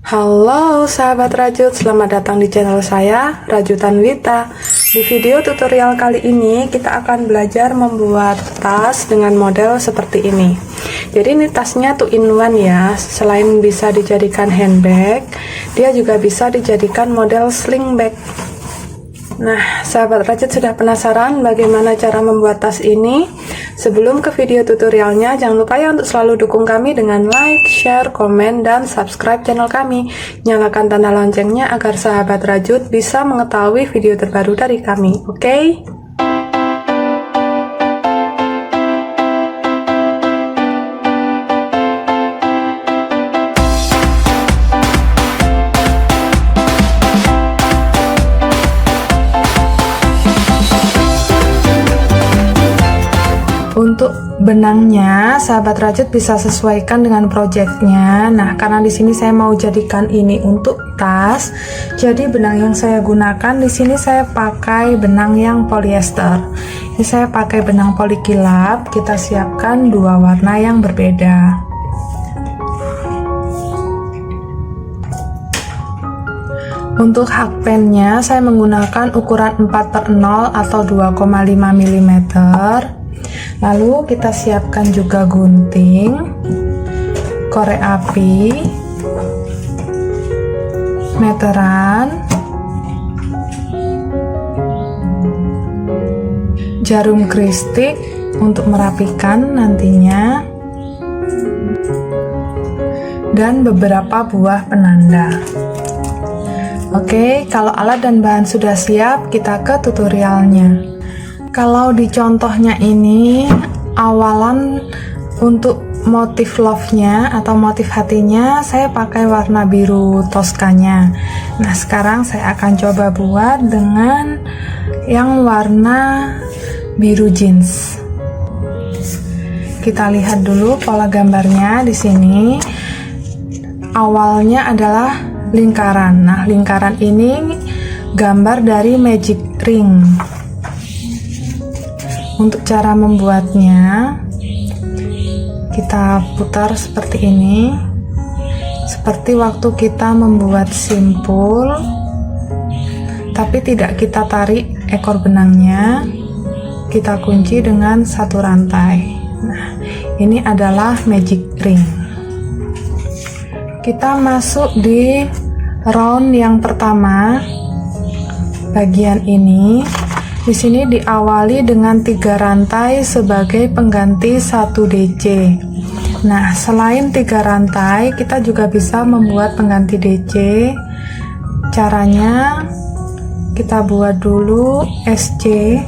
Halo sahabat rajut, selamat datang di channel saya, Rajutan Wita. Di video tutorial kali ini kita akan belajar membuat tas dengan model seperti ini. Jadi ini tasnya 2-in-1 ya. Selain bisa dijadikan handbag, dia juga bisa dijadikan model sling bag. Nah, sahabat rajut sudah penasaran bagaimana cara membuat tas ini? Sebelum ke video tutorialnya, jangan lupa ya untuk selalu dukung kami dengan like, share, komen, dan subscribe channel kami. Nyalakan tanda loncengnya agar sahabat rajut bisa mengetahui video terbaru dari kami, oke? Untuk benangnya, sahabat rajut bisa sesuaikan dengan projectnya. Nah, karena di sini saya mau jadikan ini untuk tas, jadi benang yang saya gunakan di sini saya pakai benang yang polyester. Ini saya pakai benang polikilap. Kita siapkan dua warna yang berbeda. Untuk hakpennya saya menggunakan ukuran 4/0 atau 2,5 mm. Lalu kita siapkan juga gunting, korek api, meteran, jarum kristik untuk merapikan nantinya, dan beberapa buah penanda. Oke, kalau alat dan bahan sudah siap, kita ke tutorialnya. Kalau di contohnya ini, awalan untuk motif love-nya atau motif hatinya saya pakai warna biru toskanya. Nah, sekarang saya akan coba buat dengan yang warna biru jeans. Kita lihat dulu pola gambarnya di sini. Awalnya adalah lingkaran. Nah, lingkaran ini gambar dari magic ring. Untuk cara membuatnya, kita putar seperti ini, seperti waktu kita membuat simpul, tapi tidak kita tarik ekor benangnya, kita kunci dengan satu rantai. Nah, ini adalah magic ring. Kita masuk di round yang pertama, bagian ini. Di sini diawali dengan 3 rantai sebagai pengganti 1 DC. Nah, selain 3 rantai, kita juga bisa membuat pengganti DC. Caranya, kita buat dulu SC.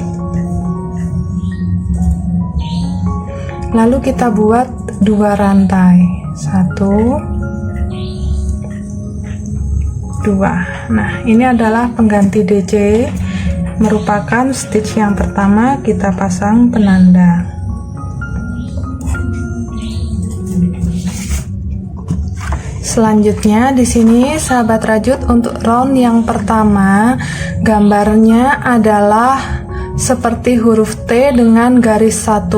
Lalu kita buat 2 rantai. 1, 2. Nah, ini adalah pengganti DC. Merupakan stitch yang pertama, kita pasang penanda. Selanjutnya di sini sahabat rajut, untuk round yang pertama gambarnya adalah seperti huruf T dengan garis 1.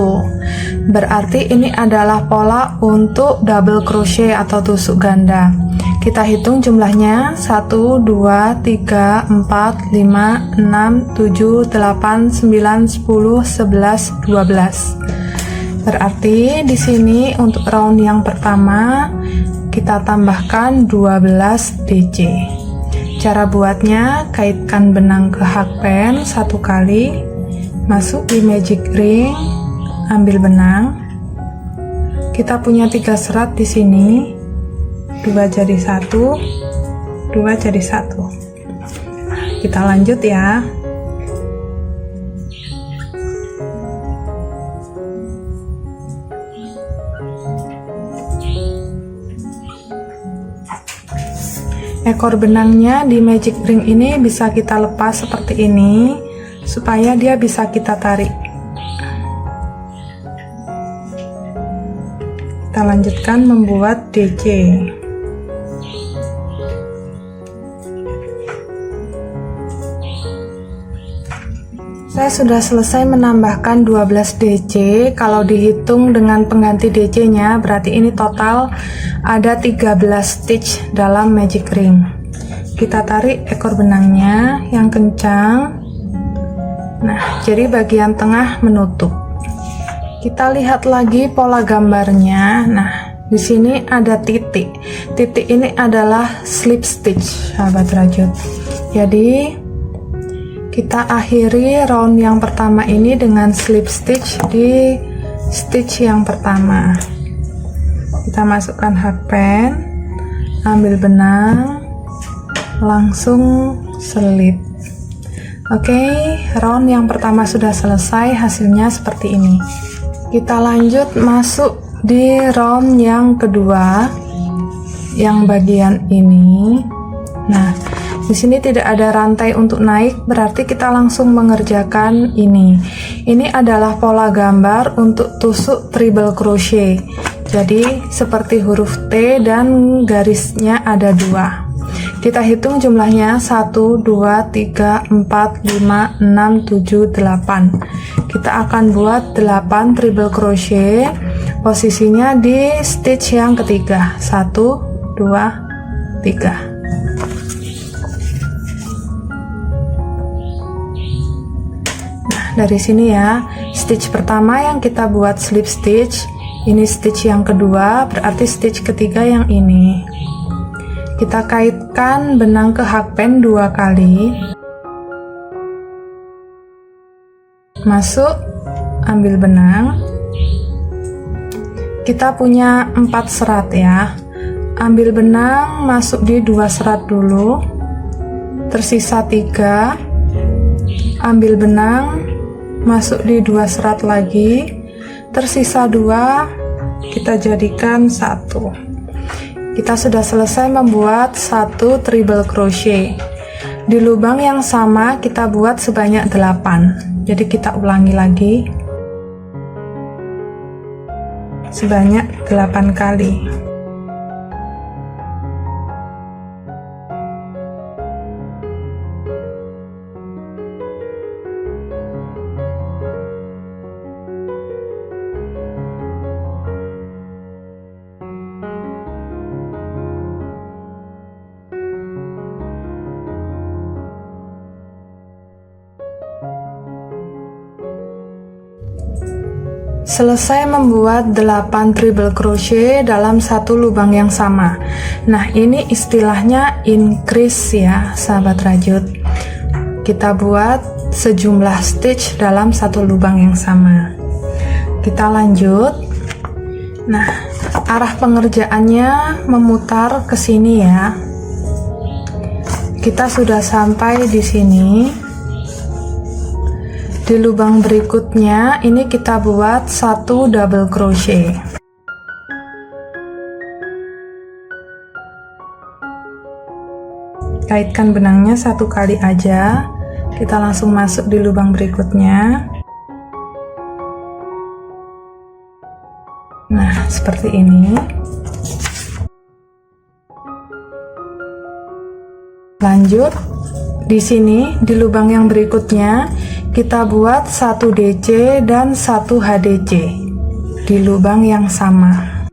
Berarti ini adalah pola untuk double crochet atau tusuk ganda. Kita hitung jumlahnya 1, 2, 3, 4, 5, 6, 7, 8, 9, 10, 11, 12. Berarti di sini untuk round yang pertama kita tambahkan 12 DC. Cara buatnya, kaitkan benang ke hakpen 1 kali, masuk di magic ring, ambil benang. Kita punya 3 serat di sini. 2 jadi 1, 2 jadi 1. Kita lanjut ya. Ekor benangnya di magic ring ini bisa kita lepas seperti ini supaya dia bisa kita tarik. Kita lanjutkan membuat DC. Saya sudah selesai menambahkan 12 DC. Kalau dihitung dengan pengganti DC nya berarti ini total ada 13 stitch dalam magic ring. Kita tarik ekor benangnya yang kencang. Nah, jadi bagian tengah menutup. Kita lihat lagi pola gambarnya. Nah, di sini ada titik. Titik ini adalah slip stitch, sahabat rajut. Jadi kita akhiri round yang pertama ini dengan slip stitch di stitch yang pertama. Kita masukkan hakpen, ambil benang, langsung selip. Oke, round yang pertama sudah selesai, hasilnya seperti ini. Kita lanjut masuk di round yang kedua, yang bagian ini. Nah, di sini tidak ada rantai untuk naik, berarti kita langsung mengerjakan ini. Ini adalah pola gambar untuk tusuk treble crochet. Jadi seperti huruf T dan garisnya ada 2. Kita hitung jumlahnya 1, 2, 3, 4, 5, 6, 7, 8. Kita akan buat 8 treble crochet. Posisinya di stitch yang ketiga. 1, 2, 3. Dari sini ya, stitch pertama yang kita buat slip stitch, ini stitch yang kedua, berarti stitch ketiga yang ini. Kita kaitkan benang ke hakpen 2 kali. Masuk, ambil benang. Kita punya 4 serat ya. Ambil benang, masuk di 2 serat dulu. Tersisa 3. Ambil benang, masuk di 2 serat lagi, tersisa 2, kita jadikan 1. Kita sudah selesai membuat 1 treble crochet. Di lubang yang sama kita buat sebanyak 8. Jadi kita ulangi lagi sebanyak 8 kali. Selesai membuat 8 treble crochet dalam satu lubang yang sama. Nah, ini istilahnya increase ya, sahabat rajut. Kita buat sejumlah stitch dalam satu lubang yang sama. Kita lanjut. Nah, arah pengerjaannya memutar ke sini ya. Kita sudah sampai di sini. Di lubang berikutnya ini kita buat 1 double crochet. Kaitkan benangnya 1 kali aja. Kita langsung masuk di lubang berikutnya. Nah, seperti ini. Lanjut. Di sini di lubang yang berikutnya kita buat 1 DC dan 1 HDC di lubang yang sama.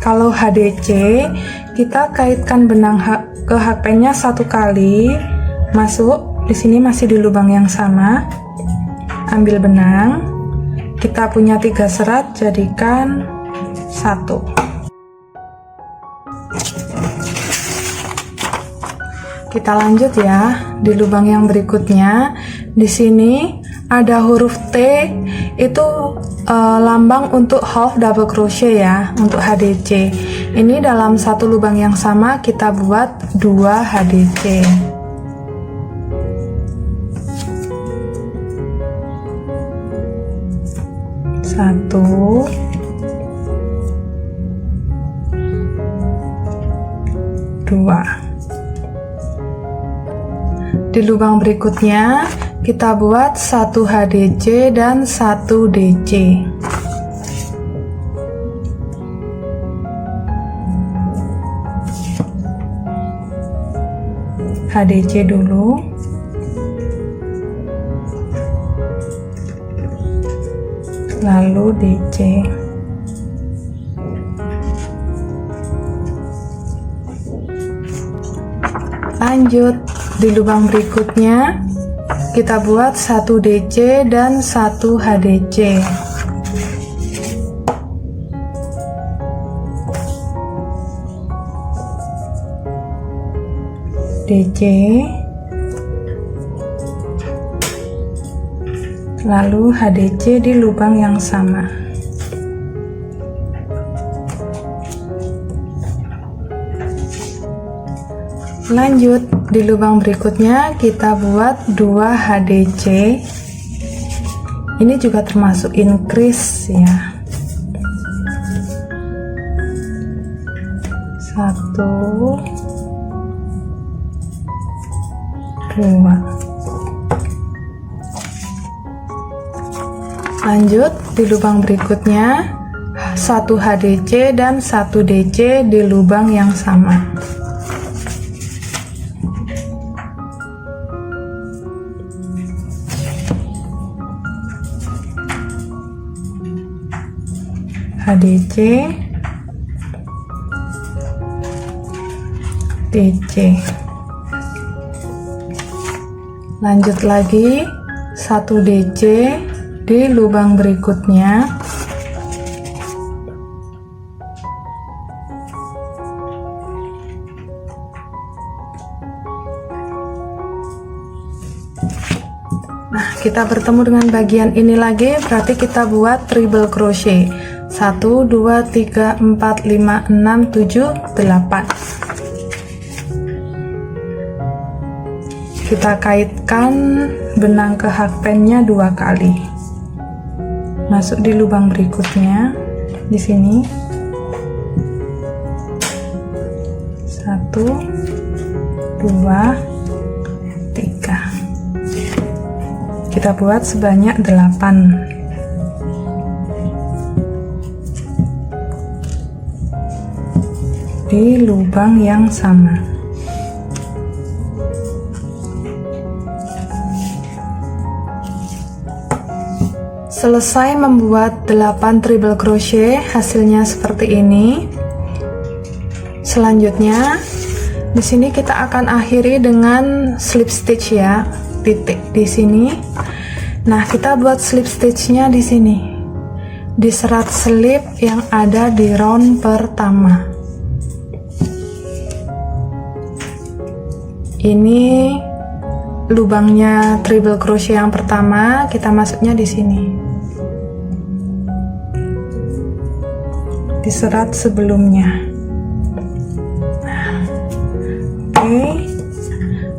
Kalau HDC kita kaitkan benang ke hakpennya 1 kali, masuk di sini masih di lubang yang sama. Ambil benang. Kita punya 3 serat, jadikan 1. Kita lanjut ya, di lubang yang berikutnya. Di sini ada huruf T, itu lambang untuk half double crochet ya, untuk HDC. Ini dalam satu lubang yang sama kita buat 2 HDC. Satu, dua. Di lubang berikutnya kita buat 1 HDC dan 1 DC. HDC dulu. Lalu DC. Lanjut, di lubang berikutnya kita buat 1 DC dan 1 HDC. DC, lalu HDC di lubang yang sama. Lanjut, di lubang berikutnya kita buat 2 HDC. Ini juga termasuk increase ya. 1, 2. Lanjut, di lubang berikutnya 1 HDC dan 1 DC di lubang yang sama. HDC, DC. Lanjut lagi 1 DC di lubang berikutnya. Nah, kita bertemu dengan bagian ini lagi, berarti kita buat treble crochet. 1, 2, 3, 4, 5, 6, 7, 8. Kita kaitkan benang ke hakpennya 2 kali. Masuk di lubang berikutnya di sini. 1, 2, 3. Kita buat sebanyak 8. Di lubang yang sama. Selesai membuat 8 treble crochet, hasilnya seperti ini. Selanjutnya di sini kita akan akhiri dengan slip stitch ya, titik di sini. Nah, kita buat slip stitchnya di sini, di serat slip yang ada di round pertama. Ini lubangnya treble crochet yang pertama, kita masuknya di sini, di serat sebelumnya. Oke,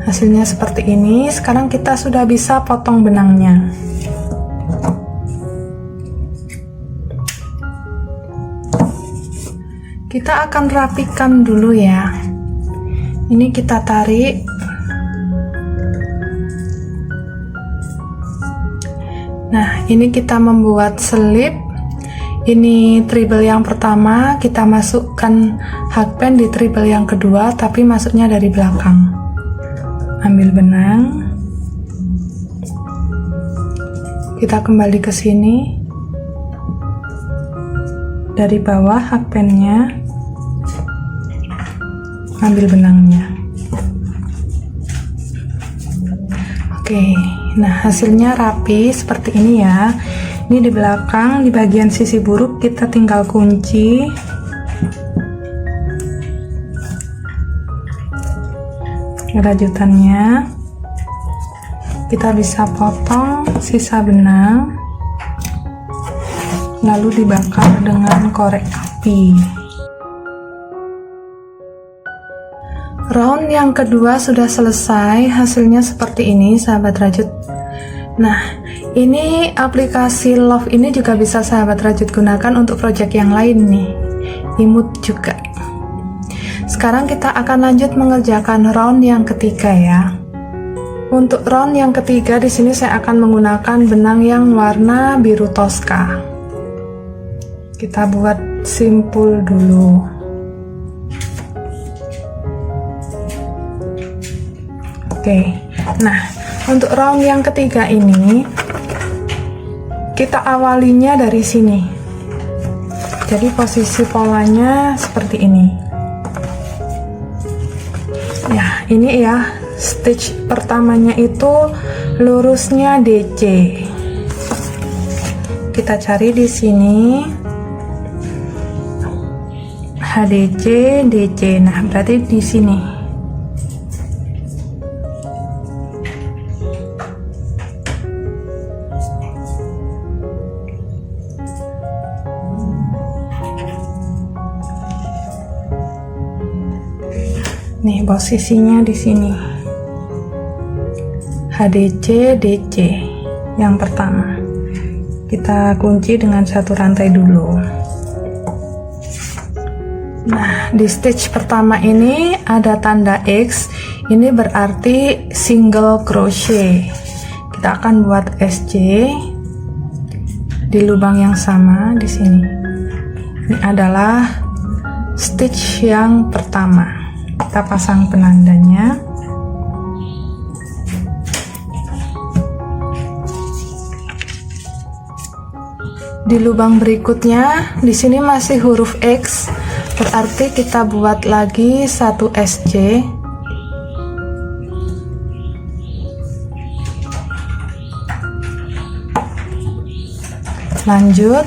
hasilnya seperti ini. Sekarang kita sudah bisa potong benangnya. Kita akan rapikan dulu ya. Ini kita tarik. Nah, ini kita membuat selip. Ini treble yang pertama, kita masukkan hakpen di treble yang kedua, tapi masuknya dari belakang. Ambil benang. Kita kembali ke sini. Dari bawah hakpennya. Ambil benangnya. Oke, nah hasilnya rapi seperti ini ya. Ini di belakang, di bagian sisi buruk kita tinggal kunci. Rajutannya kita bisa potong sisa benang, lalu dibakar dengan korek api. Round yang kedua sudah selesai, hasilnya seperti ini sahabat rajut. Nah, ini aplikasi Love ini juga bisa sahabat rajut gunakan untuk project yang lain nih, imut juga. Sekarang kita akan lanjut mengerjakan round yang ketiga ya. Untuk round yang ketiga di sini saya akan menggunakan benang yang warna biru toska. Kita buat simpul dulu. Oke, nah untuk round yang ketiga ini kita awalinya dari sini. Jadi posisi polanya seperti ini. Ya, ini ya stitch pertamanya itu lurusnya DC. Kita cari di sini HDC, DC. Nah, berarti di sini. Nih posisinya di sini. HDC, DC yang pertama. Kita kunci dengan satu rantai dulu. Nah, di stitch pertama ini ada tanda X. Ini berarti single crochet. Kita akan buat SC di lubang yang sama di sini. Ini adalah stitch yang pertama. Kita pasang penandanya. Di lubang berikutnya, di sini masih huruf X, berarti kita buat lagi satu SC. Lanjut,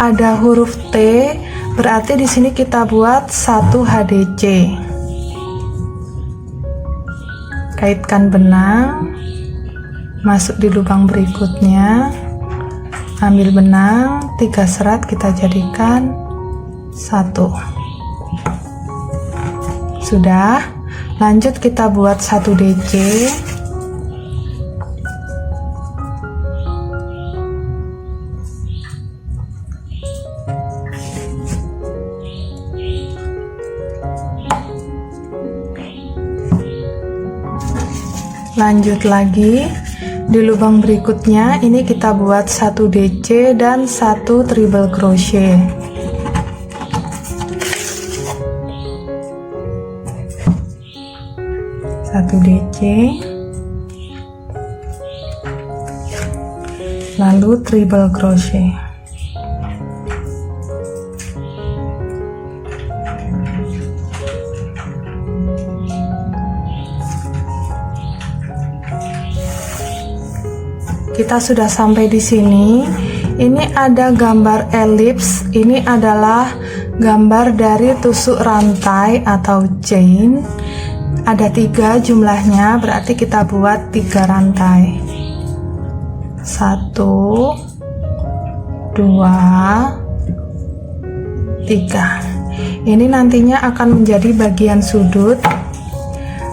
ada huruf T. Berarti di sini kita buat satu HDC. Kaitkan benang, masuk di lubang berikutnya, ambil benang 3 serat, kita jadikan 1. Sudah, lanjut kita buat 1 DC. Lanjut lagi di lubang berikutnya, ini kita buat 1 DC dan 1 treble crochet. Satu DC, lalu treble crochet. Kita sudah sampai di sini. Ini ada gambar elips. Ini adalah gambar dari tusuk rantai atau chain. Ada 3 jumlahnya, berarti kita buat 3 rantai. 1, 2, 3. Ini nantinya akan menjadi bagian sudut.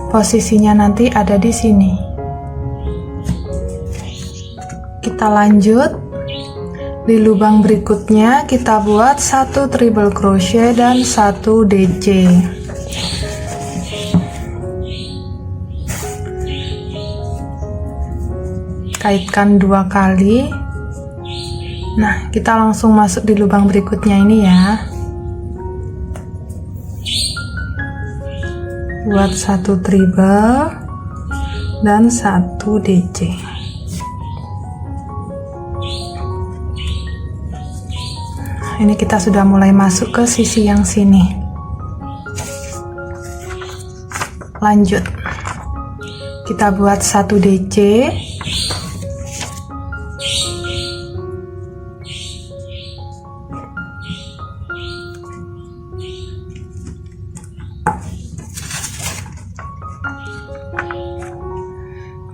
Posisinya nanti ada di sini. Kita lanjut, di lubang berikutnya kita buat 1 treble crochet dan 1 DC. Kaitkan 2 kali. Nah, kita langsung masuk di lubang berikutnya ini ya. Buat 1 treble dan 1 DC. Ini kita sudah mulai masuk ke sisi yang sini. Lanjut, kita buat 1 DC.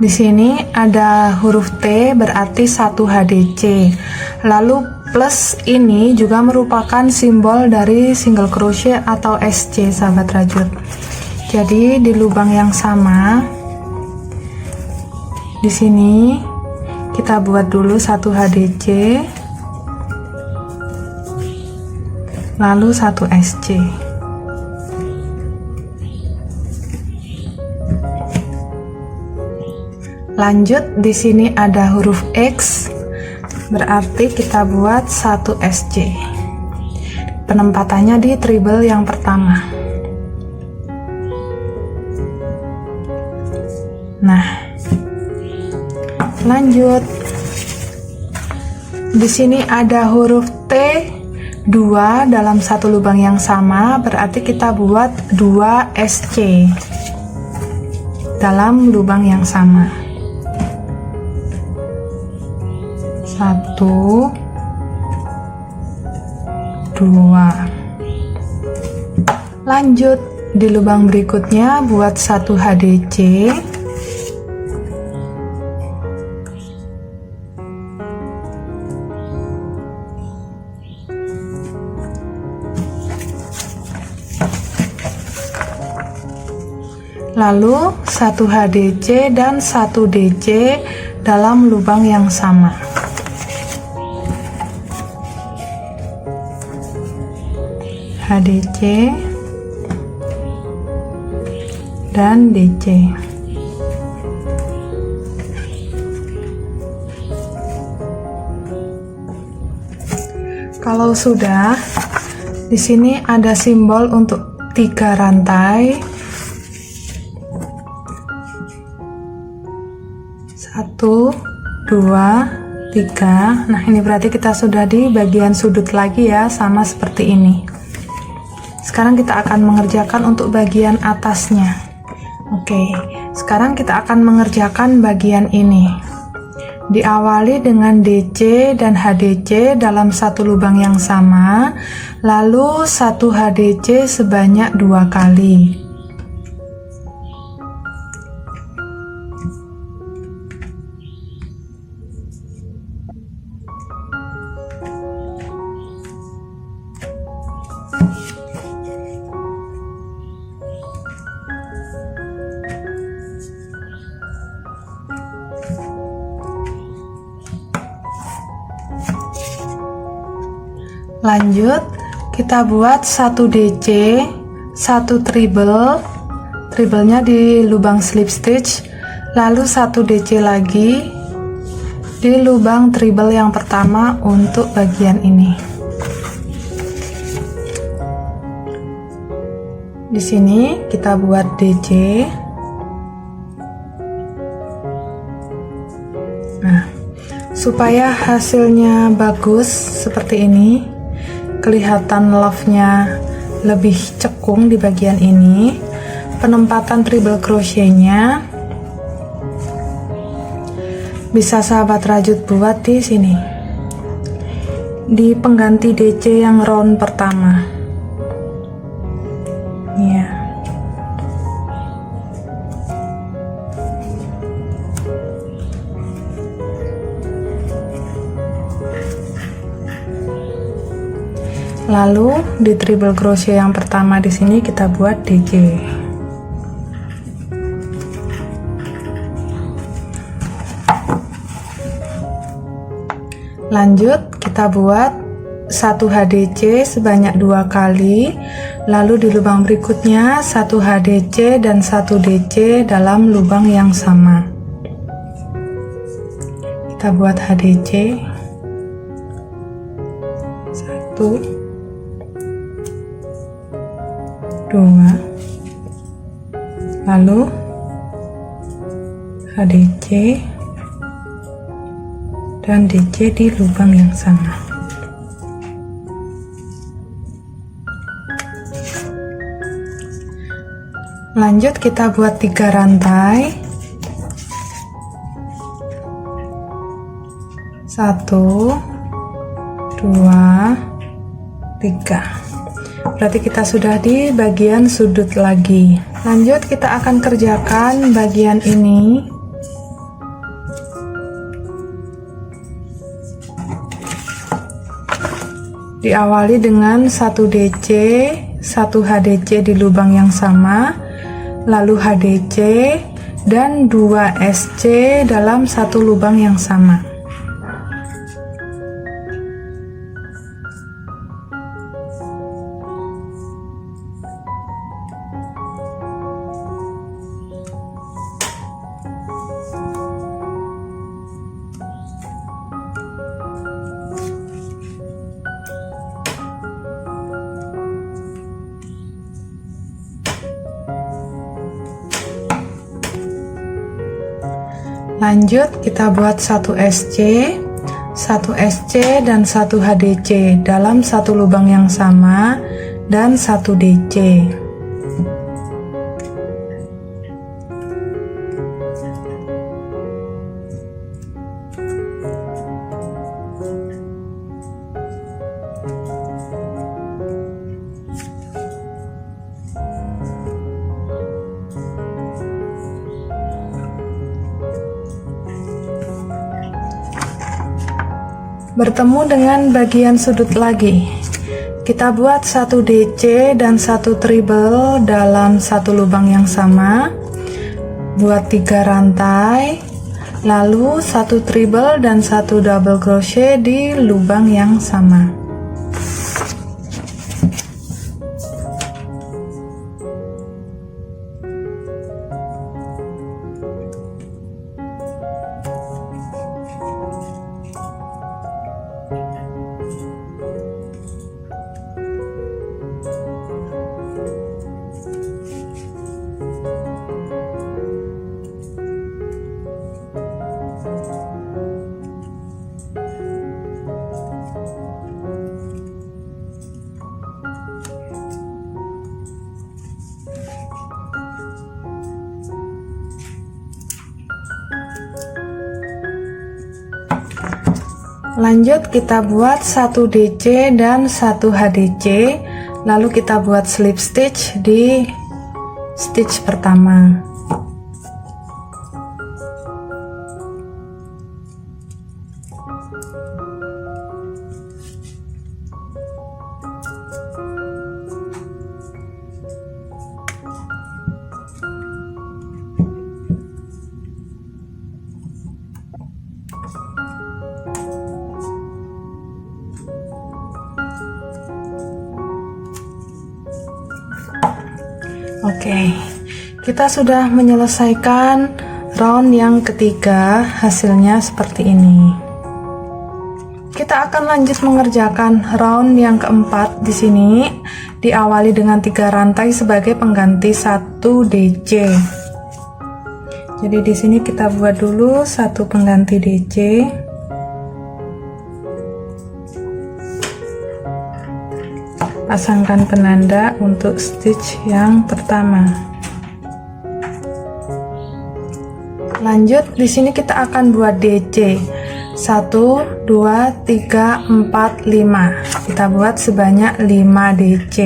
Di sini ada huruf T, berarti 1 HDC. Lalu plus ini juga merupakan simbol dari single crochet atau SC, sahabat rajut. Jadi di lubang yang sama, di sini kita buat dulu 1 HDC, lalu 1 SC. Lanjut, di sini ada huruf X, berarti kita buat 1 SC. Penempatannya di treble yang pertama. Nah, lanjut. Di sini ada huruf T 2 dalam satu lubang yang sama, berarti kita buat 2 SC dalam lubang yang sama. 1 2. Lanjut, di lubang berikutnya buat 1 HDC. Lalu 1 HDC dan 1 DC dalam lubang yang sama. HDC dan DC. Kalau sudah, di sini ada simbol untuk 3 rantai. 1 2 3. Nah, ini berarti kita sudah di bagian sudut lagi ya, sama seperti ini. Sekarang kita akan mengerjakan untuk bagian atasnya. Oke, sekarang kita akan mengerjakan bagian ini. Diawali dengan DC dan HDC dalam satu lubang yang sama, lalu 1 HDC sebanyak 2 kali. Lanjut, kita buat 1 DC, 1 treble, treble-nya di lubang slip stitch, lalu 1 DC lagi di lubang treble yang pertama untuk bagian ini. Di sini kita buat DC. Nah, supaya hasilnya bagus seperti ini, kelihatan love-nya lebih cekung di bagian ini, penempatan treble crochet-nya bisa sahabat rajut buat di sini, di pengganti DC yang round pertama ya. Lalu di treble crochet yang pertama di sini kita buat DC. Lanjut, kita buat 1 HDC sebanyak 2 kali, lalu di lubang berikutnya 1 HDC dan 1 DC dalam lubang yang sama. Kita buat HDC 1 2, lalu HDC dan DC di lubang yang sama. Lanjut, kita buat 3 rantai. 1 2 3. Berarti kita sudah di bagian sudut lagi. Lanjut, kita akan kerjakan bagian ini. Diawali dengan 1 DC, 1 HDC di lubang yang sama, lalu HDC dan 2 SC dalam satu lubang yang sama. Lanjut kita buat 1 SC, 1 SC dan 1 HDC dalam satu lubang yang sama dan 1 DC. Bertemu dengan bagian sudut lagi, kita buat 1 DC dan 1 treble dalam satu lubang yang sama, buat 3 rantai, lalu 1 treble dan 1 double crochet di lubang yang sama. Lanjut kita buat 1 DC dan 1 HDC, lalu kita buat slip stitch di stitch pertama. Oke, kita sudah menyelesaikan round yang ketiga, hasilnya seperti ini. Kita akan lanjut mengerjakan round yang keempat. Di sini diawali dengan 3 rantai sebagai pengganti 1 DC. Jadi di sini kita buat dulu 1 pengganti DC. Pasangkan penanda untuk stitch yang pertama. Lanjut di sini kita akan buat DC 1 2 3 4 5. Kita buat sebanyak 5 DC.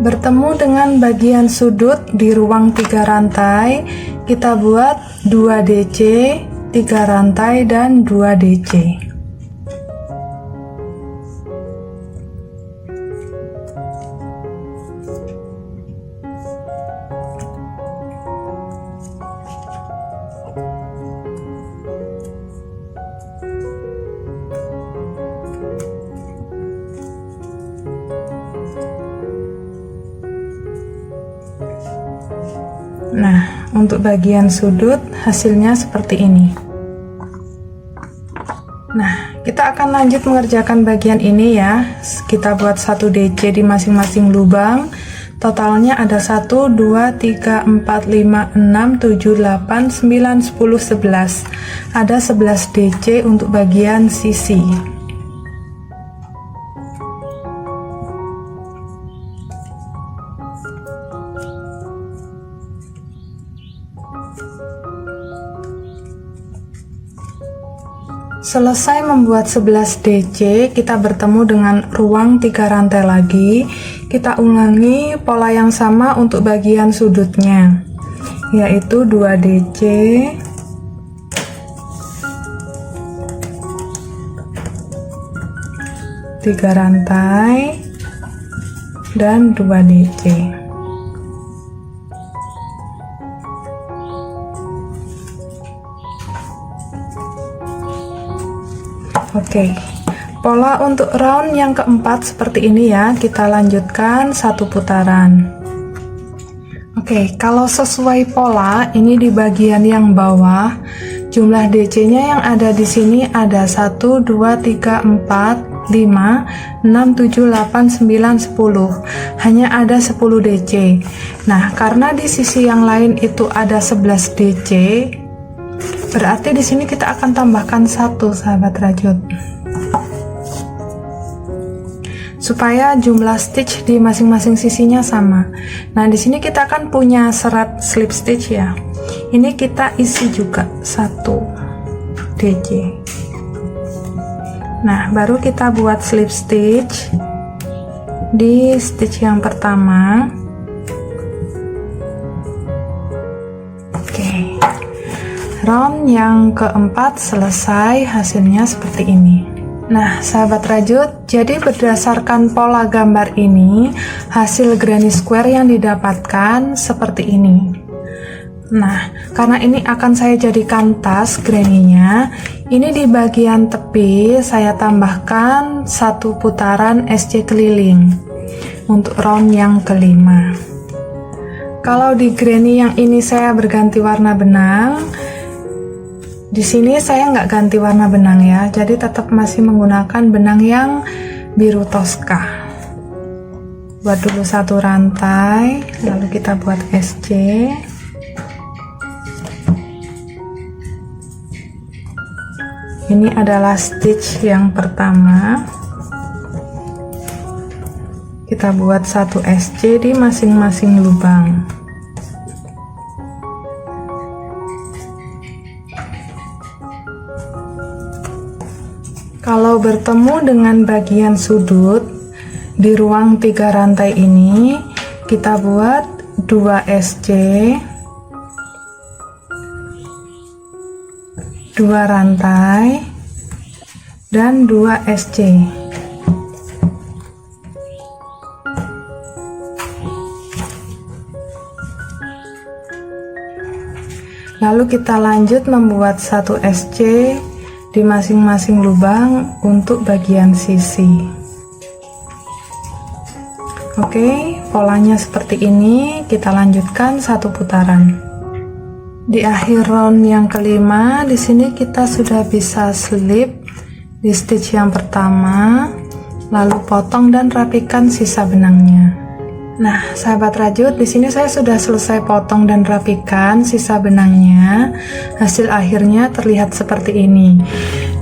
Bertemu dengan bagian sudut di ruang 3 rantai, kita buat 2 DC, 3 rantai dan 2 DC. Nah, untuk bagian sudut hasilnya seperti ini. Nah, kita akan lanjut mengerjakan bagian ini ya. Kita buat 1 DC di masing-masing lubang. Totalnya ada 1 2 3 4 5 6 7 8 9 10 11. Ada 11 DC untuk bagian sisi. Selesai membuat 11 DC, kita bertemu dengan ruang 3 rantai lagi. Kita ulangi pola yang sama untuk bagian sudutnya, yaitu 2 DC, 3 rantai dan 2 DC. Oke, pola untuk round yang keempat seperti ini ya, kita lanjutkan 1 putaran. Oke, kalau sesuai pola, ini di bagian yang bawah, jumlah DC-nya yang ada di sini ada 1, 2, 3, 4, 5, 6, 7, 8, 9, 10. Hanya ada 10 DC. Nah, karena di sisi yang lain itu ada 11 DC, berarti di sini kita akan tambahkan 1, sahabat rajut, supaya jumlah stitch di masing-masing sisinya sama. Nah, di sini kita akan punya serat slip stitch ya. Ini kita isi juga 1 DC. Nah, baru kita buat slip stitch di stitch yang pertama. Oke. Round yang keempat selesai, hasilnya seperti ini. Nah, sahabat rajut, jadi berdasarkan pola gambar ini, hasil granny square yang didapatkan seperti ini. Nah, karena ini akan saya jadikan tas granny-nya, ini di bagian tepi saya tambahkan 1 putaran SC keliling untuk round yang kelima. Kalau di granny yang ini saya berganti warna benang, di sini saya nggak ganti warna benang ya, jadi tetap masih menggunakan benang yang biru Tosca. Buat dulu 1 rantai, lalu kita buat SC. Ini adalah stitch yang pertama. Kita buat 1 SC di masing-masing lubang. Kalau bertemu dengan bagian sudut di ruang 3 rantai ini, kita buat 2 SC, 2 rantai, dan 2 SC. Lalu kita lanjut membuat 1 SC di masing-masing lubang untuk bagian sisi. Oke, polanya seperti ini. Kita lanjutkan 1 putaran. Di akhir round yang kelima, di sini kita sudah bisa slip di stitch yang pertama, lalu potong dan rapikan sisa benangnya. Nah, sahabat rajut, di sini saya sudah selesai potong dan rapikan sisa benangnya. Hasil akhirnya terlihat seperti ini.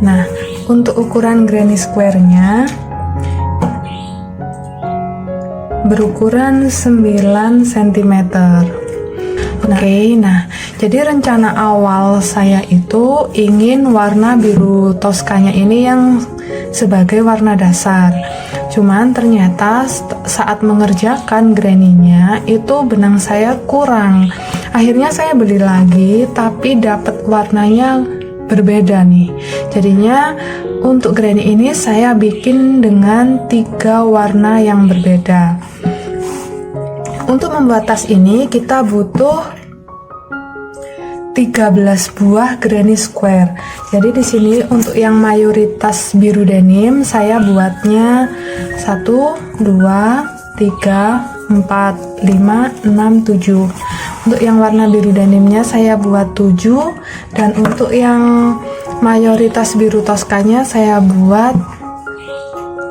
Nah, untuk ukuran granny square-nya berukuran 9 cm. Oke, nah, jadi rencana awal saya itu ingin warna biru Toscanya ini yang sebagai warna dasar. Cuman ternyata saat mengerjakan granny-nya itu benang saya kurang. Akhirnya saya beli lagi, tapi dapat warnanya berbeda nih. Jadinya untuk granny ini saya bikin dengan 3 warna yang berbeda. Untuk membuat tas ini kita butuh 13 buah granny square. Jadi di sini untuk yang mayoritas biru denim saya buatnya 1, 2, 3, 4, 5, 6, 7. Untuk yang warna biru denimnya saya buat 7, dan untuk yang mayoritas biru Toscanya saya buat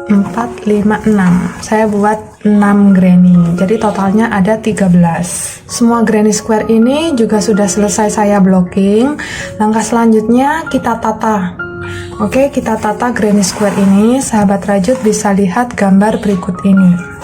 4, 5, 6. Saya buat 6 granny. Jadi totalnya ada 13. Semua granny square ini juga sudah selesai saya blocking. Langkah selanjutnya kita tata. Oke, kita tata granny square ini. Sahabat rajut bisa lihat gambar berikut ini.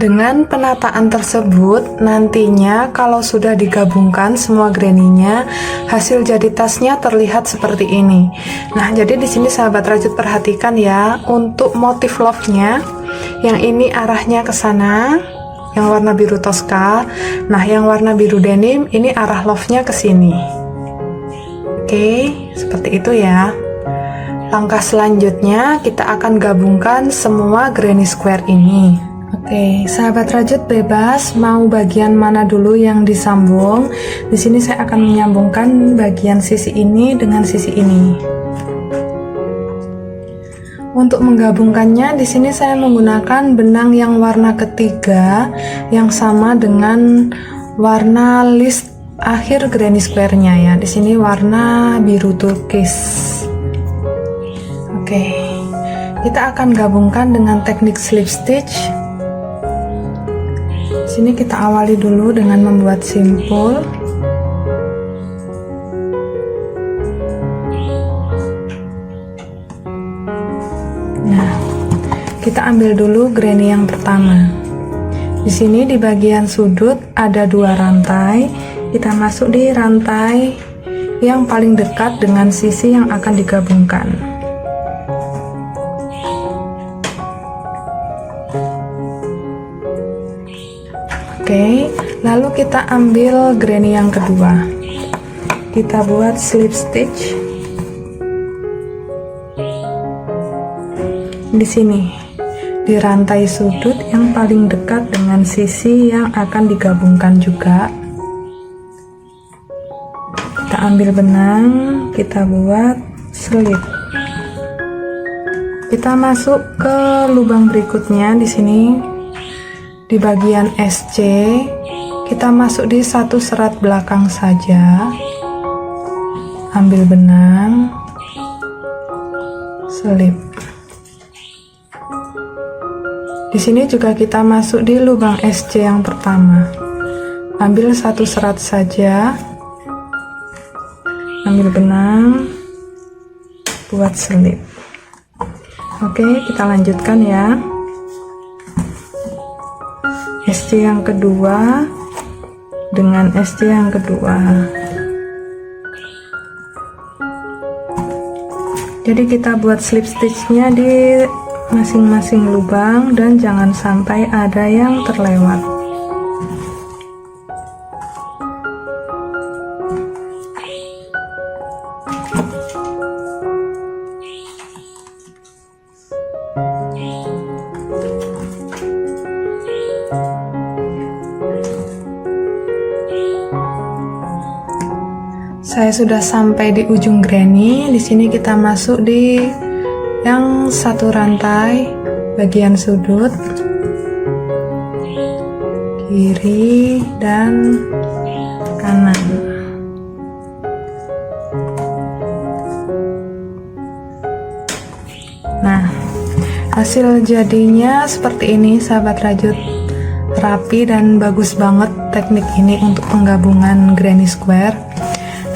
Dengan penataan tersebut, nantinya kalau sudah digabungkan semua granny-nya, hasil jadi tasnya terlihat seperti ini. Nah, jadi di sini sahabat rajut perhatikan ya, untuk motif love-nya, yang ini arahnya ke sana, yang warna biru Tosca. Nah, yang warna biru denim ini arah love-nya ke sini. Oke, seperti itu ya. Langkah selanjutnya kita akan gabungkan semua granny square ini. Oke, sahabat rajut bebas mau bagian mana dulu yang disambung. Di sini saya akan menyambungkan bagian sisi ini dengan sisi ini. Untuk menggabungkannya, di sini saya menggunakan benang yang warna ketiga yang sama dengan warna list akhir granny square-nya ya. Di sini warna biru turkis. Oke, kita akan gabungkan dengan teknik slip stitch. Sini kita awali dulu dengan membuat simpul. Nah, kita ambil dulu granny yang pertama. Di sini di bagian sudut ada 2 rantai. Kita masuk di rantai yang paling dekat dengan sisi yang akan digabungkan. Oke, lalu kita ambil granny yang kedua. Kita buat slip stitch di sini di rantai sudut yang paling dekat dengan sisi yang akan digabungkan juga. Kita ambil benang, kita buat slip. Kita masuk ke lubang berikutnya di sini. Di bagian SC, kita masuk di satu serat belakang saja. Ambil benang, slip. Di sini juga kita masuk di lubang SC yang pertama. Ambil satu serat saja. Ambil benang, buat slip. Oke, kita lanjutkan ya. SC yang kedua dengan SC yang kedua. Jadi kita buat slip stitchnya di masing-masing lubang dan jangan sampai ada yang terlewat. Saya sudah sampai di ujung granny. Di sini kita masuk di yang satu rantai bagian sudut kiri dan kanan. Nah, hasil jadinya seperti ini sahabat rajut. Rapi dan bagus banget teknik ini untuk penggabungan granny square.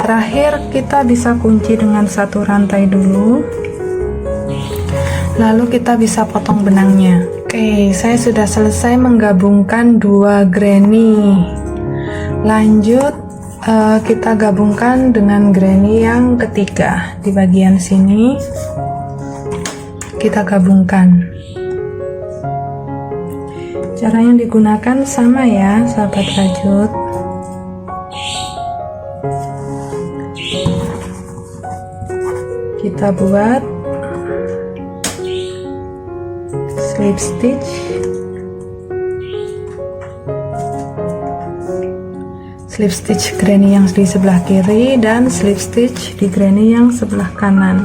Terakhir kita bisa kunci dengan satu rantai dulu, lalu kita bisa potong benangnya. Oke, saya sudah selesai menggabungkan 2 granny. Lanjut kita gabungkan dengan granny yang ketiga. Di bagian sini kita gabungkan. Cara yang digunakan sama ya sahabat rajut. Kita buat slip stitch, slip stitch granny yang di sebelah kiri dan slip stitch di granny yang sebelah kanan.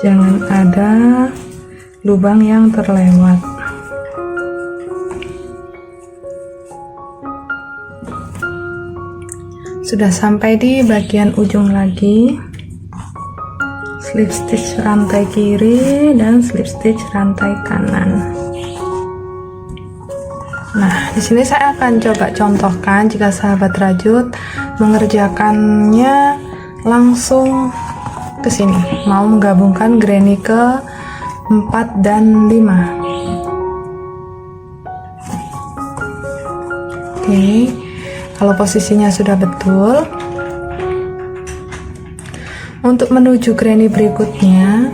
Jangan ada lubang yang terlewat. Sudah sampai di bagian ujung lagi. Slip stitch rantai kiri dan slip stitch rantai kanan. Nah, di sini saya akan coba contohkan jika sahabat rajut mengerjakannya langsung ke sini, mau menggabungkan granny ke 4 dan 5. Oke, kalau posisinya sudah betul, Untuk menuju granny berikutnya,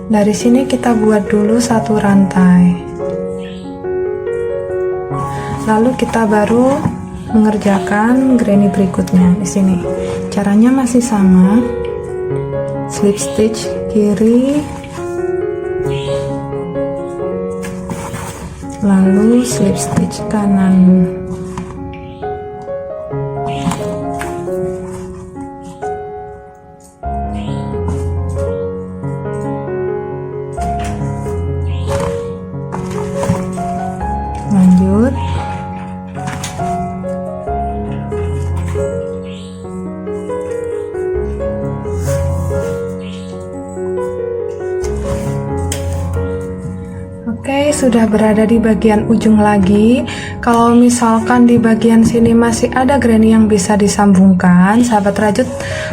dari sini kita buat dulu satu rantai, lalu kita baru mengerjakan granny berikutnya. Di sini caranya masih sama, slip stitch kiri, lalu slip stitch kanan. Lanjut. Oke, sudah berada di bagian ujung lagi. Kalau misalkan di bagian sini masih ada granny yang bisa disambungkan, sahabat rajut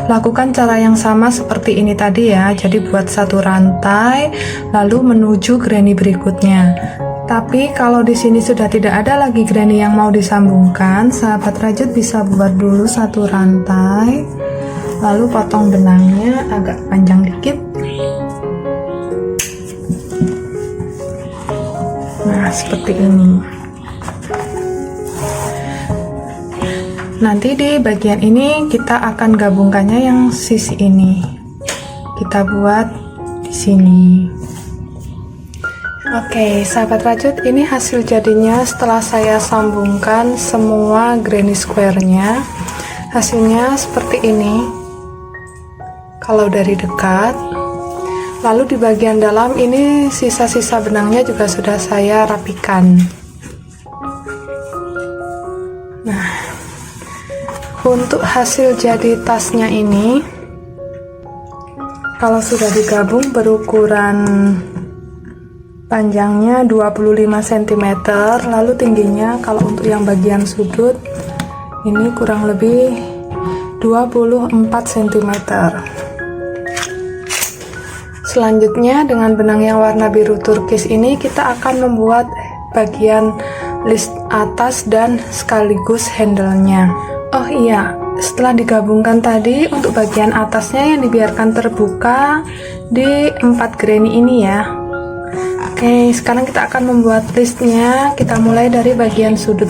lakukan cara yang sama seperti ini tadi ya. Jadi buat satu rantai lalu menuju granny berikutnya. Tapi kalau di sini sudah tidak ada lagi granny yang mau disambungkan, sahabat rajut bisa buat dulu satu rantai, lalu potong benangnya agak panjang dikit. Nah, seperti ini. Nanti di bagian ini kita akan gabungkannya yang sisi ini. Kita buat di sini. Oke, sahabat rajut, ini hasil jadinya setelah saya sambungkan semua granny square-nya. Hasilnya seperti ini kalau dari dekat. Lalu di bagian dalam ini sisa-sisa benangnya juga sudah saya rapikan. Nah, untuk hasil jadi tasnya ini, kalau sudah digabung berukuran panjangnya 25 cm, lalu tingginya kalau untuk yang bagian sudut ini kurang lebih 24 cm. Selanjutnya dengan benang yang warna biru turkis ini kita akan membuat bagian list atas dan sekaligus handle-nya. Oh iya, setelah digabungkan tadi untuk bagian atasnya yang dibiarkan terbuka di 4 granny ini ya. Oke, sekarang kita akan membuat listnya. Kita mulai dari bagian sudut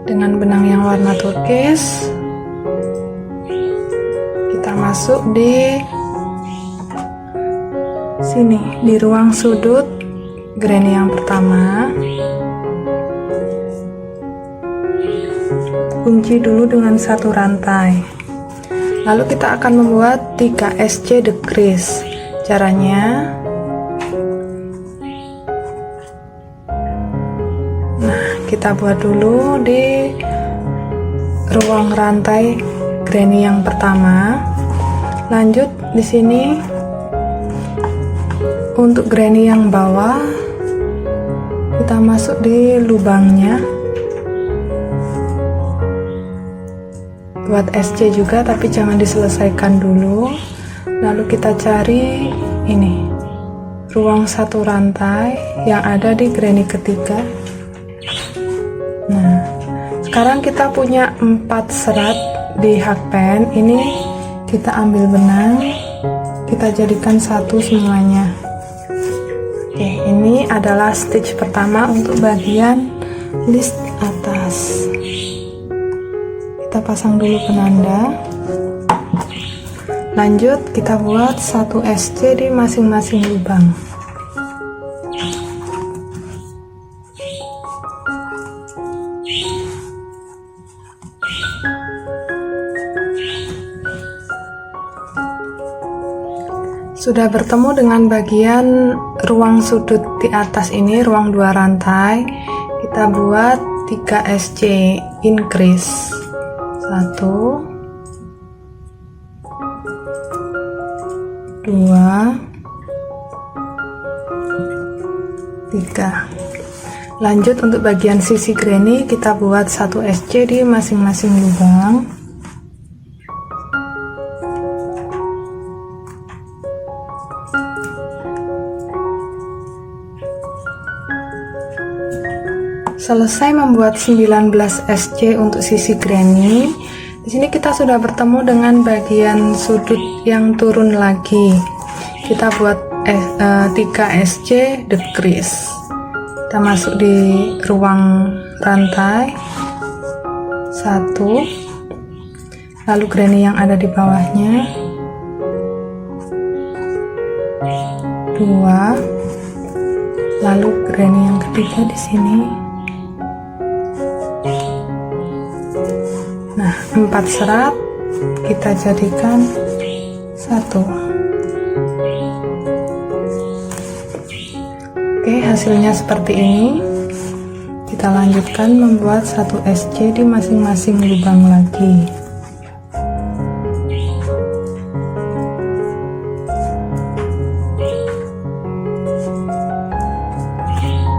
dengan benang yang warna turkis. Kita masuk di sini, di ruang sudut granny yang pertama. Kunci dulu dengan satu rantai. Lalu kita akan membuat 3 SC decrease. Caranya, kita buat dulu di ruang rantai granny yang pertama. Lanjut di sini untuk granny yang bawah kita masuk di lubangnya, buat SC juga tapi jangan diselesaikan dulu. Lalu kita cari ini ruang satu rantai yang ada di granny ketiga. Nah, sekarang kita punya 4 serat di hakpen. Ini kita ambil benang, kita jadikan satu semuanya. Oke, ini adalah stitch pertama untuk bagian list atas. Kita pasang dulu penanda. Lanjut kita buat 1 SC di masing-masing lubang. Sudah bertemu dengan bagian ruang sudut di atas ini, ruang 2 rantai. Kita buat 3 SC increase. 1 2 3. Lanjut untuk bagian sisi granny kita buat 1 SC di masing-masing lubang. Selesai membuat 19 SC untuk sisi granny. Di sini kita sudah bertemu dengan bagian sudut yang turun lagi. Kita buat 3 SC decrease. Kita masuk di ruang rantai 1, lalu granny yang ada di bawahnya 2, lalu granny yang ketiga di sini. Nah, 4 serat kita jadikan 1. Oke, hasilnya seperti ini. Kita lanjutkan membuat 1 SC di masing-masing lubang lagi.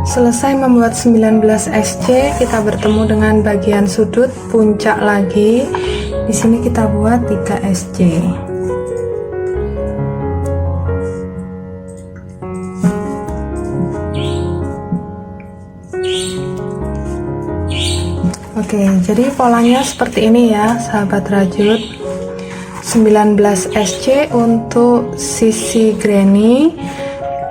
Selesai membuat 19 SC, kita bertemu dengan bagian sudut puncak lagi. Di sini kita buat 3 SC. Oke, jadi polanya seperti ini ya, sahabat rajut. 19 SC untuk sisi granny,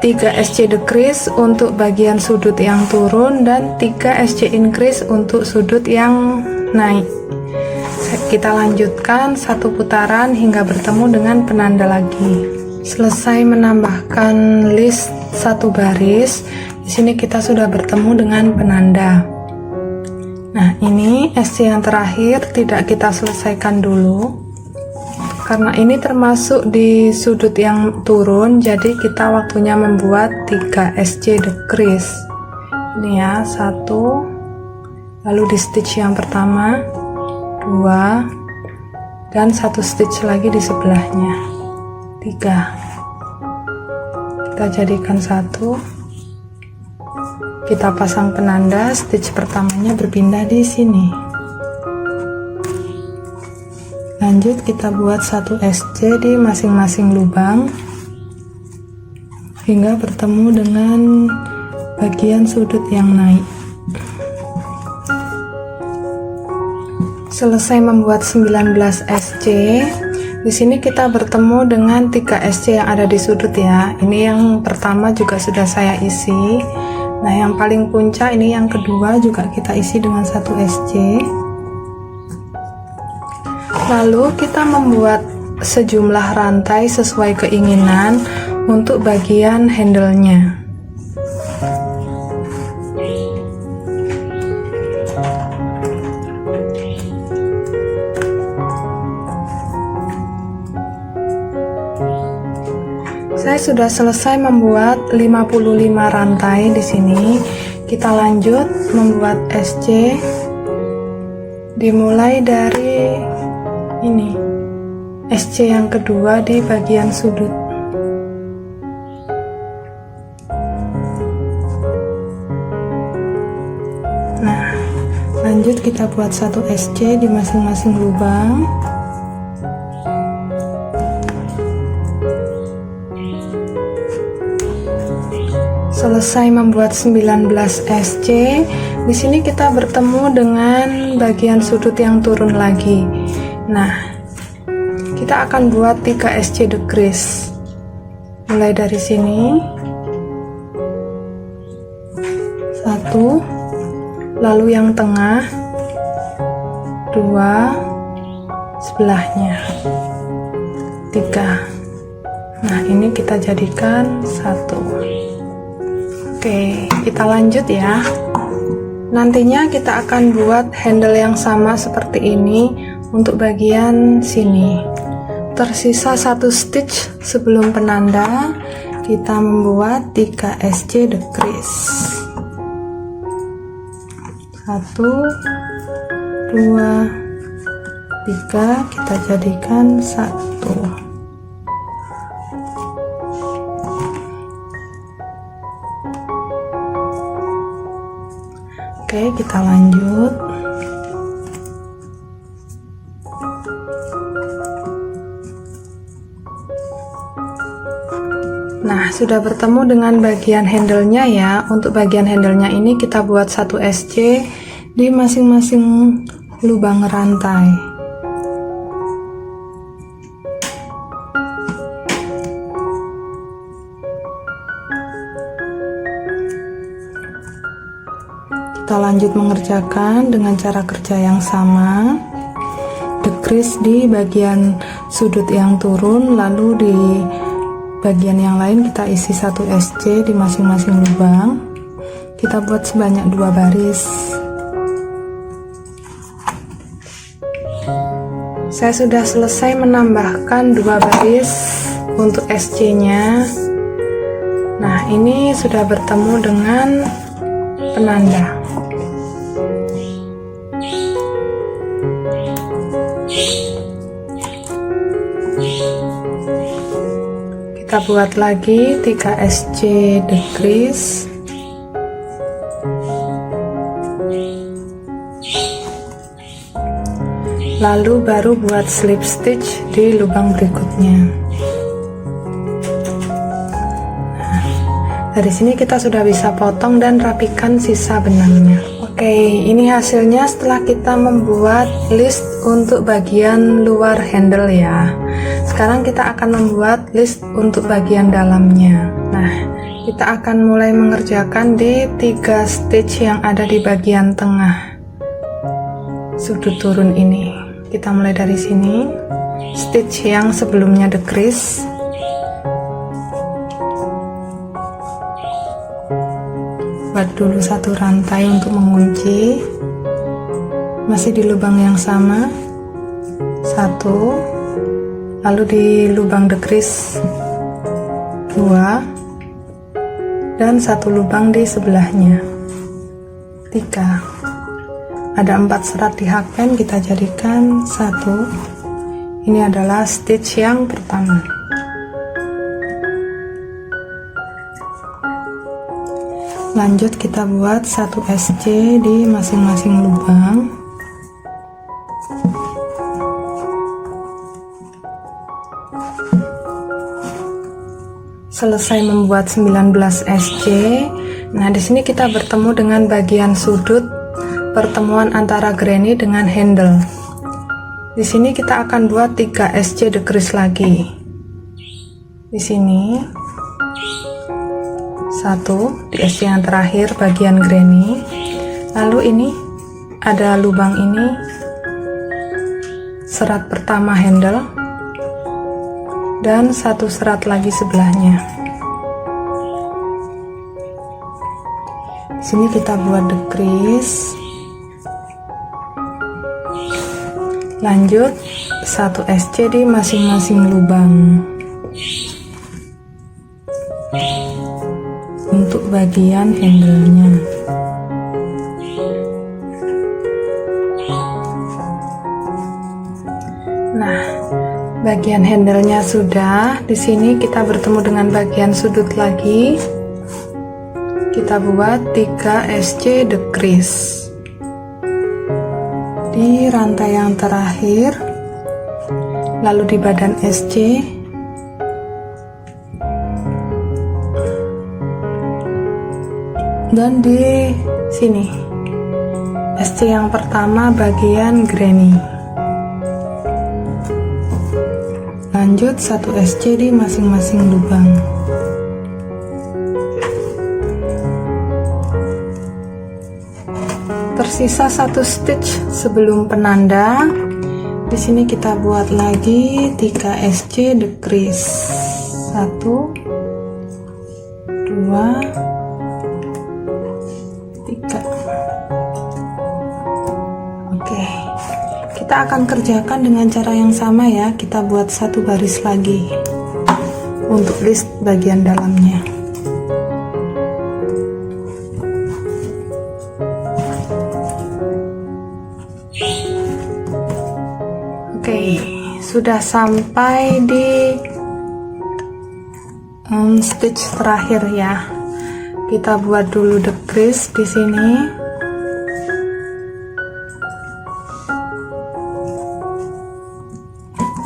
3 SC decrease untuk bagian sudut yang turun, dan 3 SC increase untuk sudut yang naik. Kita lanjutkan 1 putaran hingga bertemu dengan penanda lagi. Selesai menambahkan list 1 baris, di sini kita sudah bertemu dengan penanda. Nah, ini SC yang terakhir tidak kita selesaikan dulu karena ini termasuk di sudut yang turun, jadi kita waktunya membuat 3 SC decrease. Ini ya, 1, lalu di stitch yang pertama 2, dan 1 stitch lagi di sebelahnya 3. Kita jadikan 1. Kita pasang penanda, stitch pertamanya berpindah di sini. Lanjut kita buat 1 SC di masing-masing lubang hingga bertemu dengan bagian sudut yang naik. Selesai membuat 19 SC, di sini kita bertemu dengan 3 SC yang ada di sudut ya. Ini yang pertama juga sudah saya isi. Nah, yang paling puncak ini yang kedua juga kita isi dengan 1 SC. Lalu kita membuat sejumlah rantai sesuai keinginan untuk bagian handle-nya. Saya sudah selesai membuat 55 rantai di sini. Kita lanjut membuat SC. Dimulai dari ini, SC yang kedua di bagian sudut. Nah, lanjut kita buat 1 SC di masing-masing lubang. Selesai membuat 19 SC, di sini kita bertemu dengan bagian sudut yang turun lagi. Nah, kita akan buat 3 SC decrease. Mulai dari sini 1, lalu yang tengah 2, sebelahnya 3. Nah, ini kita jadikan 1. Oke, kita lanjut ya. Nantinya kita akan buat handle yang sama seperti ini untuk bagian sini. Tersisa 1 stitch sebelum penanda, kita membuat 3 SC decrease. 1, 2, 3, kita jadikan 1. Oke, kita lanjut. Nah, sudah bertemu dengan bagian handle-nya ya. Untuk bagian handle-nya ini kita buat 1 SC di masing-masing lubang rantai. Kita lanjut mengerjakan dengan cara kerja yang sama. Decrease di bagian sudut yang turun, lalu di bagian yang lain kita isi 1 SC di masing-masing lubang. Kita buat sebanyak 2 baris. Saya sudah selesai menambahkan 2 baris untuk SC nya. Nah, ini sudah bertemu dengan penanda. Kita buat lagi 3 SC decrease. Lalu baru buat slip stitch di lubang berikutnya. Nah, dari sini kita sudah bisa potong dan rapikan sisa benangnya. Oke, ini hasilnya setelah kita membuat list untuk bagian luar handle ya. Sekarang kita akan membuat list untuk bagian dalamnya. Nah, kita akan mulai mengerjakan di 3 stitch yang ada di bagian tengah sudut turun ini. Kita mulai dari sini, stitch yang sebelumnya decrease. Buat dulu 1 rantai untuk mengunci, masih di lubang yang sama, 1, lalu di lubang decrease 2, dan 1 lubang di sebelahnya, 3. Ada 4 serat di hakpen, kita jadikan 1. Ini adalah stitch yang pertama. Lanjut kita buat 1 SC di masing-masing lubang. Selesai membuat 19 SC. Nah, di sini kita bertemu dengan bagian sudut pertemuan antara granny dengan handle. Di sini kita akan buat 3 SC decrease lagi. Di sini 1 di SC yang terakhir bagian granny. Lalu ini ada lubang ini, serat pertama handle, dan 1 serat lagi sebelahnya. Di sini kita buat decrease. Lanjut 1 SC di masing-masing lubang untuk bagian handle-nya. Nah, bagian handle-nya sudah. Di sini kita bertemu dengan bagian sudut lagi. Kita buat 3 SC decrease di rantai yang terakhir, lalu di badan SC, dan di sini SC yang pertama bagian granny. Lanjut 1 SC di masing-masing lubang. Tersisa 1 stitch sebelum penanda. Di sini kita buat lagi 3 SC decrease. 1, 2, 3. Oke, kita akan kerjakan dengan cara yang sama ya. Kita buat 1 baris lagi untuk list bagian dalamnya. Oke, sudah sampai di stitch terakhir ya. Kita buat dulu decrease di sini.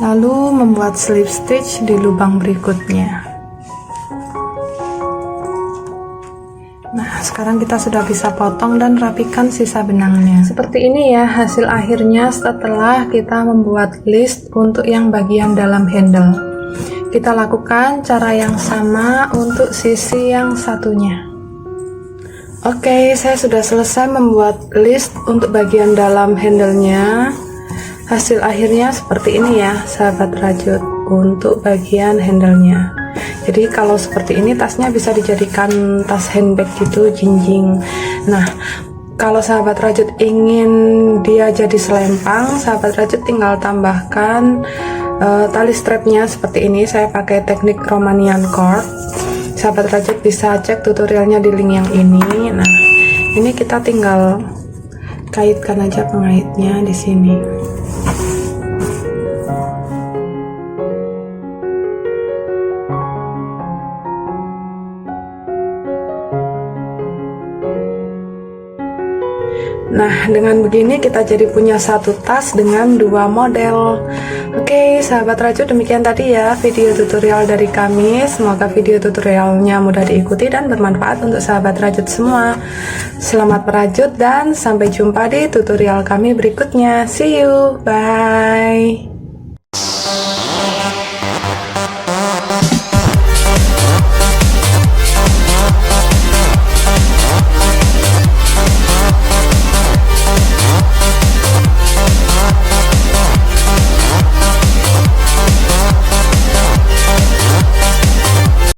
Lalu membuat slip stitch di lubang berikutnya. Nah, sekarang kita sudah bisa potong dan rapikan sisa benangnya. Seperti ini ya hasil akhirnya setelah kita membuat list untuk yang bagian dalam handle. Kita lakukan cara yang sama untuk sisi yang satunya. Oke, saya sudah selesai membuat list untuk bagian dalam handle-nya. Hasil akhirnya seperti ini ya, sahabat rajut, untuk bagian handle-nya. Jadi kalau seperti ini tasnya bisa dijadikan tas handbag gitu, jinjing. Nah, kalau sahabat rajut ingin dia jadi selempang, sahabat rajut tinggal tambahkan tali strapnya seperti ini. Saya pakai teknik Romanian cord. Sahabat rajut bisa cek tutorialnya di link yang ini. Nah, ini kita tinggal kaitkan aja pengaitnya di sini. Nah, dengan begini kita jadi punya satu tas dengan dua model. Oke, sahabat rajut, demikian tadi ya video tutorial dari kami. Semoga video tutorialnya mudah diikuti dan bermanfaat untuk sahabat rajut semua. Selamat merajut dan sampai jumpa di tutorial kami berikutnya. See you, bye.